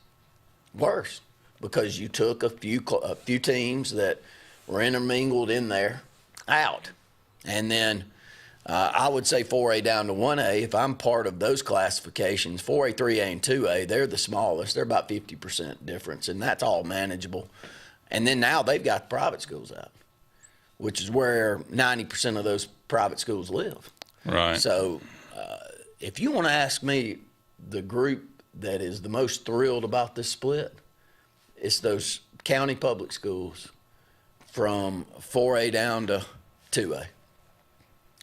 worse, because you took a few teams that were intermingled in there out. And then I would say 4A down to 1A, if I'm part of those classifications, 4A, 3A, and 2A, they're the smallest. They're about 50% difference, and that's all manageable. And then now they've got the private schools out, which is where 90% of those private schools live. Right. So if you want to ask me the group that is the most thrilled about this split, it's those county public schools from 4A down to 2A.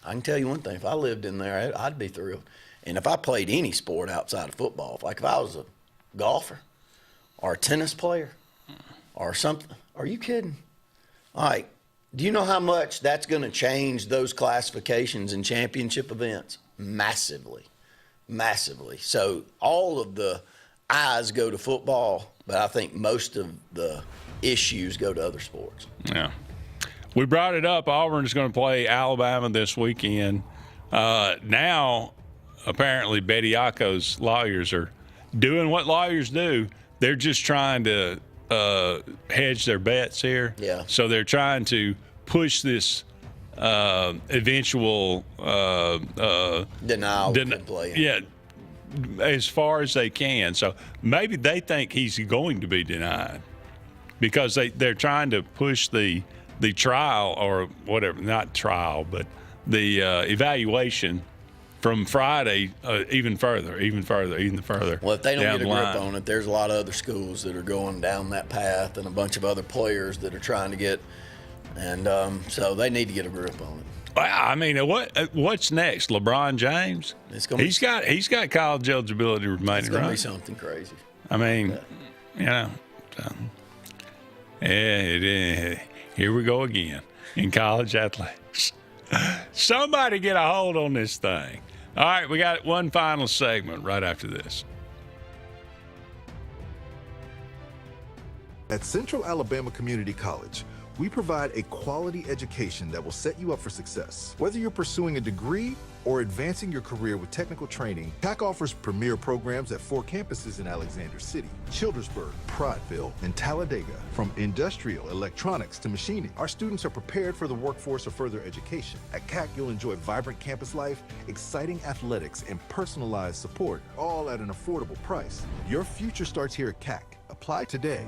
I can tell you one thing. If I lived in there, I'd be thrilled. And if I played any sport outside of football, like if I was a golfer or a tennis player or something, are you kidding? All right. Do you know how much that's going to change those classifications in championship events? Massively. Massively. So all of the eyes go to football, but I think most of the issues go to other sports. Yeah. We brought it up. Auburn's going to play Alabama this weekend. Now, apparently, Bediako's lawyers are doing what lawyers do. They're just trying to hedge their bets here. Yeah. So they're trying to push this eventual denial of playing. Yeah, as far as they can. So maybe they think he's going to be denied because they're trying to push the trial or whatever, not trial, but the evaluation from Friday even further. Well, if they don't get a grip line. on it, there's a lot of other schools that are going down that path and a bunch of other players that are trying to get, and so they need to get a grip on it. Well, I mean, what's next? LeBron James? He's got college eligibility remaining, It's going right? to be something crazy. I mean, you know, so, here we go again in college athletics. Somebody get a hold on this thing. All right, we got one final segment right after this. At Central Alabama Community College, we provide a quality education that will set you up for success. Whether you're pursuing a degree or advancing your career with technical training, TAC offers premier programs at 4 campuses in Alexander City, Childersburg, Prattville, and Talladega. From industrial, electronics to machining, our students are prepared for the workforce or further education. At CAC, you'll enjoy vibrant campus life, exciting athletics, and personalized support, all at an affordable price. Your future starts here at CAC. Apply today.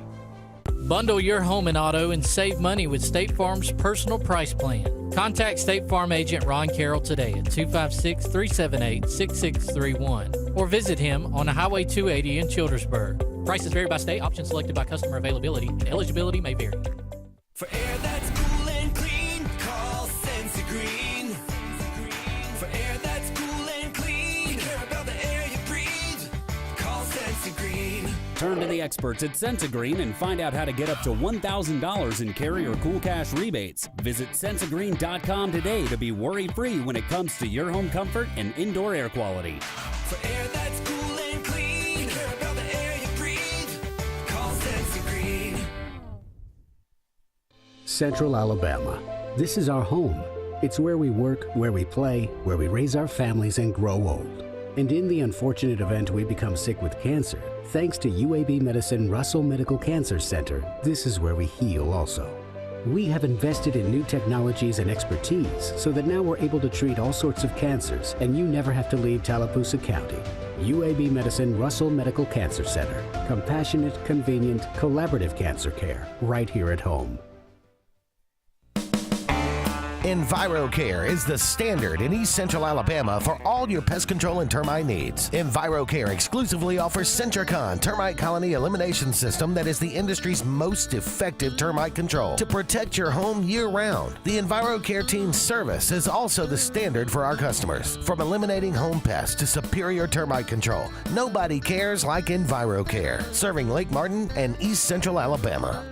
Bundle your home and auto and save money with State Farm's personal price plan. Contact State Farm agent Ron Carroll today at 256-378-6631 or visit him on Highway 280 in Childersburg. Prices vary by state, options selected by customer availability, and eligibility may vary. For air that's cool and clean, call Sense Green. For air that's cool and clean, care about the air you breathe, call Sense Green. Turn to the experts at Sensagreen and find out how to get up to $1,000 in carrier cool cash rebates. Visit Sensagreen.com today to be worry-free when it comes to your home comfort and indoor air quality. For air that's cool and clean, care about the air you breathe, call Sense Green. Central Alabama. This is our home. It's where we work, where we play, where we raise our families and grow old. And in the unfortunate event we become sick with cancer, thanks to UAB Medicine Russell Medical Cancer Center, this is where we heal also. We have invested in new technologies and expertise so that now we're able to treat all sorts of cancers and you never have to leave Tallapoosa County. UAB Medicine Russell Medical Cancer Center. Compassionate, convenient, collaborative cancer care right here at home. EnviroCare is the standard in East Central Alabama for all your pest control and termite needs. EnviroCare exclusively offers Centricon termite colony elimination system that is the industry's most effective termite control to protect your home year-round. The EnviroCare team's service is also the standard for our customers. From eliminating home pests to superior termite control, nobody cares like EnviroCare. Serving Lake Martin and East Central Alabama.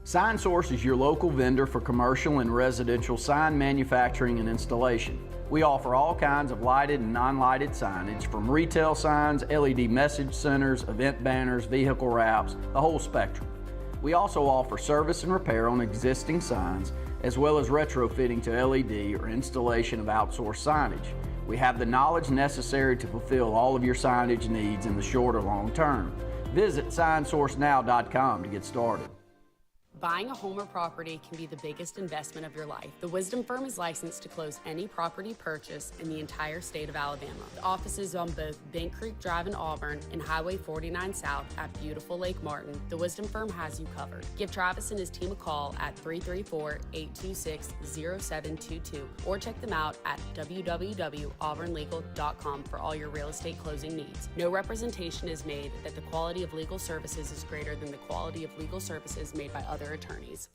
Sign Source is your local vendor for commercial and residential sign manufacturing and installation. We offer all kinds of lighted and non-lighted signage, from retail signs, LED message centers, event banners, vehicle wraps, the whole spectrum. We also offer service and repair on existing signs, as well as retrofitting to LED or installation of outsourced signage. We have the knowledge necessary to fulfill all of your signage needs in the short or long term. Visit signsourcenow.com to get started. Buying a home or property can be the biggest investment of your life. The Wisdom Firm is licensed to close any property purchase in the entire state of Alabama. The offices on both Bent Creek Drive in Auburn and Highway 49 South at beautiful Lake Martin. The Wisdom Firm has you covered. Give Travis and his team a call at 334-826-0722 or check them out at www.auburnlegal.com for all your real estate closing needs. No representation is made that the quality of legal services is greater than the quality of legal services made by other attorneys.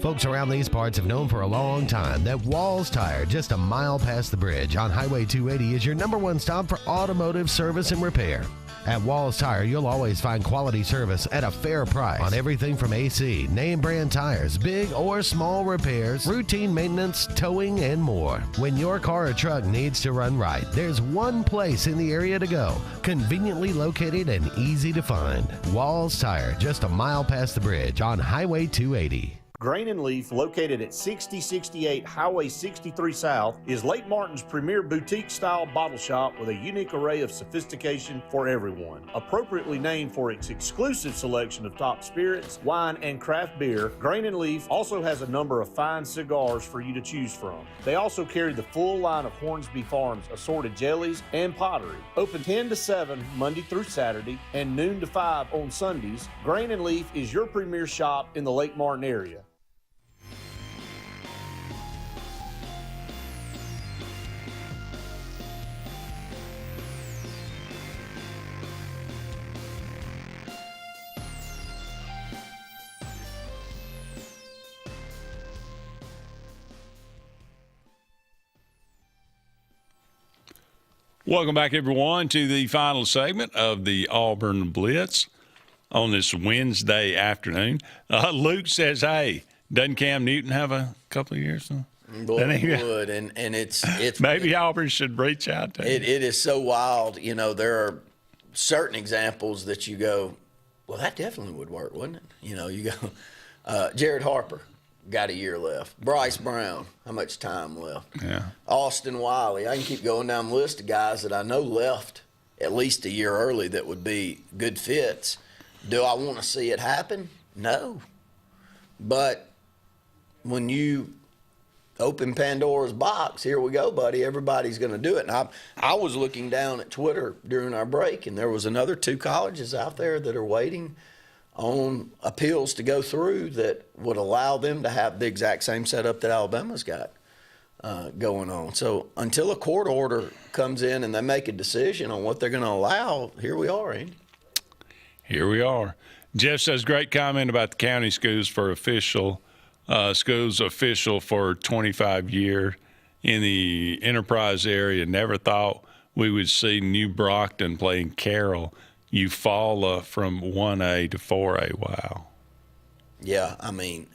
Folks around these parts have known for a long time that Walls Tire, just a mile past the bridge on Highway 280, is your #1 stop for automotive service and repair. At Walls Tire, you'll always find quality service at a fair price on everything from AC, name brand tires, big or small repairs, routine maintenance, towing, and more. When your car or truck needs to run right, there's one place in the area to go, conveniently located and easy to find. Walls Tire, just a mile past the bridge on Highway 280. Grain and Leaf, located at 6068 Highway 63 South, is Lake Martin's premier boutique-style bottle shop with a unique array of sophistication for everyone. Appropriately named for its exclusive selection of top spirits, wine, and craft beer, Grain and Leaf also has a number of fine cigars for you to choose from. They also carry the full line of Hornsby Farms assorted jellies and pottery. Open 10 to 7 Monday through Saturday and noon to 5 on Sundays, Grain and Leaf is your premier shop in the Lake Martin area. Welcome back, everyone, to the final segment of the Auburn Blitz on this Wednesday afternoon. Luke says, hey, doesn't Cam Newton have a couple of years? Boy, it would, and it's maybe Auburn should reach out to him. It is so wild. You know, there are certain examples that you go, well, that definitely would work, wouldn't it? You know, you go, Jared Harper. Got a year left. Bryce Brown, how much time left? Yeah. Austin Wiley. I can keep going down the list of guys that I know left at least a year early that would be good fits. Do I want to see it happen? No. But when you open Pandora's box. Here we go, buddy. Everybody's going to do it. And I was looking down at Twitter during our break, and there was another 2 colleges out there that are waiting on appeals to go through that would allow them to have the exact same setup that Alabama's got going on. So until a court order comes in and they make a decision on what they're going to allow, here we are, Andy. Here we are. Jeff says, great comment about the county schools for schools official for 25 years in the Enterprise area. Never thought we would see New Brockton playing Carroll. Eufaula from 1A to 4A. Wow. Yeah, I mean,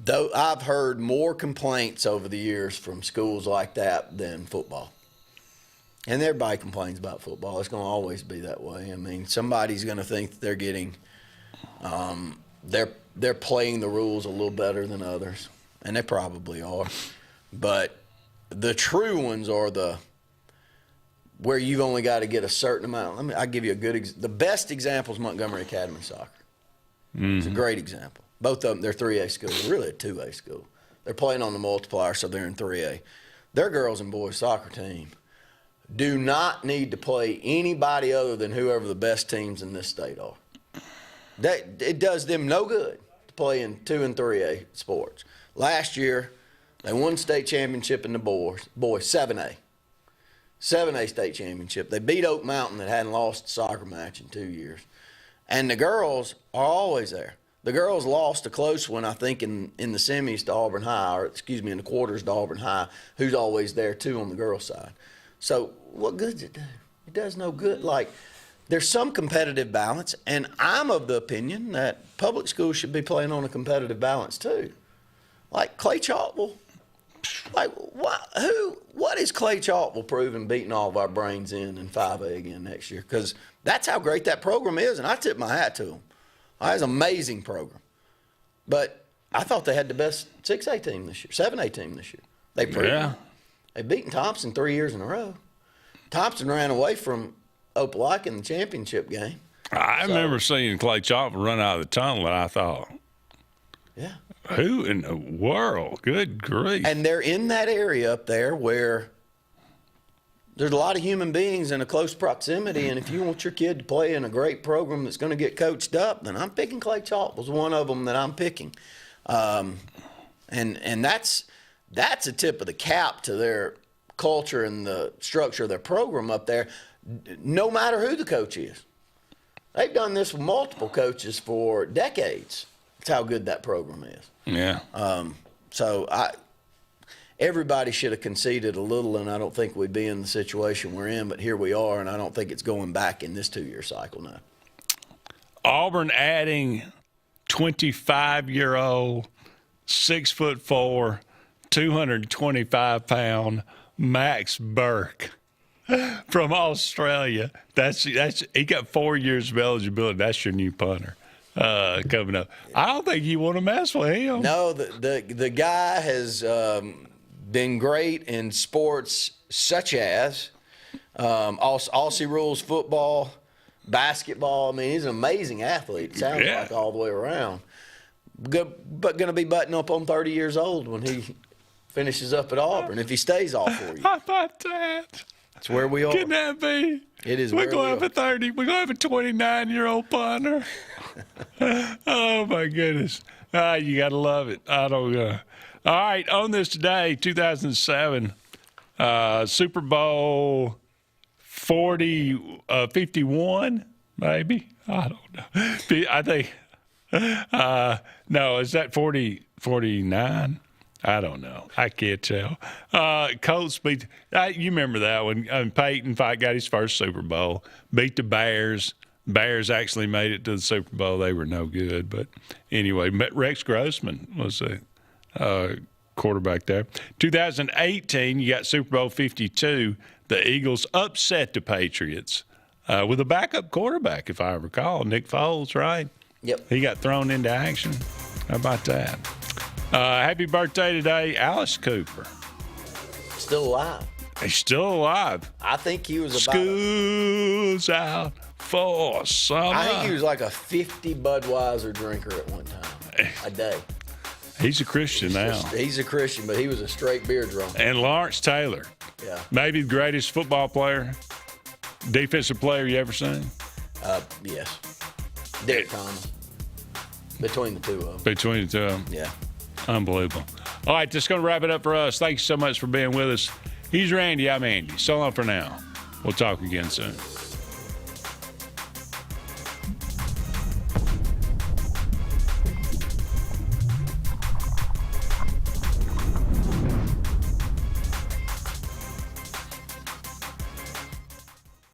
though I've heard more complaints over the years from schools like that than football. And everybody complains about football. It's going to always be that way. I mean, somebody's going to think that they're getting they're playing the rules a little better than others, and they probably are. But the true ones are where you've only got to get a certain amount. I'll give you the best example is Montgomery Academy Soccer. It's a great example. Both of them, they're 3A schools. They're really a 2A school. They're playing on the multiplier, so they're in 3A. Their girls and boys soccer team do not need to play anybody other than whoever the best teams in this state are. It does them no good to play in 2 and 3A sports. Last year, they won state championship in the boys 7A. 7A state championship. They beat Oak Mountain that hadn't lost a soccer match in 2 years. And the girls are always there. The girls lost a close one, I think, in the semis to Auburn High, or in the quarters to Auburn High, who's always there, too, on the girls' side. So what good does it do? It does no good. Like, there's some competitive balance, and I'm of the opinion that public schools should be playing on a competitive balance, too. Like Clay Chalkwell. Like, what is Clay Chalkwell proving beating all of our brains in 5A again next year? Because that's how great that program is, and I tip my hat to them. It's an amazing program. But I thought they had the best 6A team this year, 7A team this year. They proved it. They've beaten Thompson 3 years in a row. Thompson ran away from Opelika in the championship game. I remember seeing Clay Chalkwell run out of the tunnel, and I thought, yeah, who in the world? Good grief. And they're in that area up there where there's a lot of human beings in a close proximity, and if you want your kid to play in a great program that's going to get coached up, then I'm picking Clay Chalkwell's one of them that I'm picking. And that's a tip of the cap to their culture and the structure of their program up there, no matter who the coach is. They've done this with multiple coaches for decades. That's how good that program is. Yeah. Everybody should have conceded a little, and I don't think we'd be in the situation we're in, but here we are, and I don't think it's going back in this 2-year cycle now. Auburn adding 25-year-old, 6'4", 225-pound Max Burke from Australia. That's he got 4 years of eligibility. That's your new punter coming up. I don't think you want to mess with him. No, the guy has been great in sports such as Aussie rules football, basketball. I mean, he's an amazing athlete. It sounds like all the way around. But going to be butting up on 30 years old when he finishes up at Auburn, if he stays all 4 years. How about that? That's where we are. Can that be? It is. We're going to have a 30. We're going to have a 29-year-old punter. Oh my goodness! You got to love it. I don't know. All right, on this today, 2007, Super Bowl 51, maybe. I don't know. I think. No, is that 49? I don't know. I can't tell. Colts beat. You remember that one? Peyton got his first Super Bowl. Beat the Bears. Bears actually made it to the Super Bowl. They were no good, but anyway, Rex Grossman was a quarterback there. 2018, you got Super Bowl 52. The Eagles upset the Patriots with a backup quarterback, if I recall, Nick Foles, right? Yep. He got thrown into action. How about that? Happy birthday today, Alice Cooper. Still alive. He's still alive. I think he was about School's out for summer. I think he was like a 50 Budweiser drinker at one time a day. He's a Christian now. He's a Christian, but he was a straight beer drunk. And Lawrence Taylor. Yeah. Maybe the greatest football player, defensive player you ever seen? Yes. Derek Thomas. Between the two of them. Between the two of them. Yeah. Unbelievable. All right, that's going to wrap it up for us. Thank you so much for being with us. He's Randy. I'm Andy. So long for now. We'll talk again soon.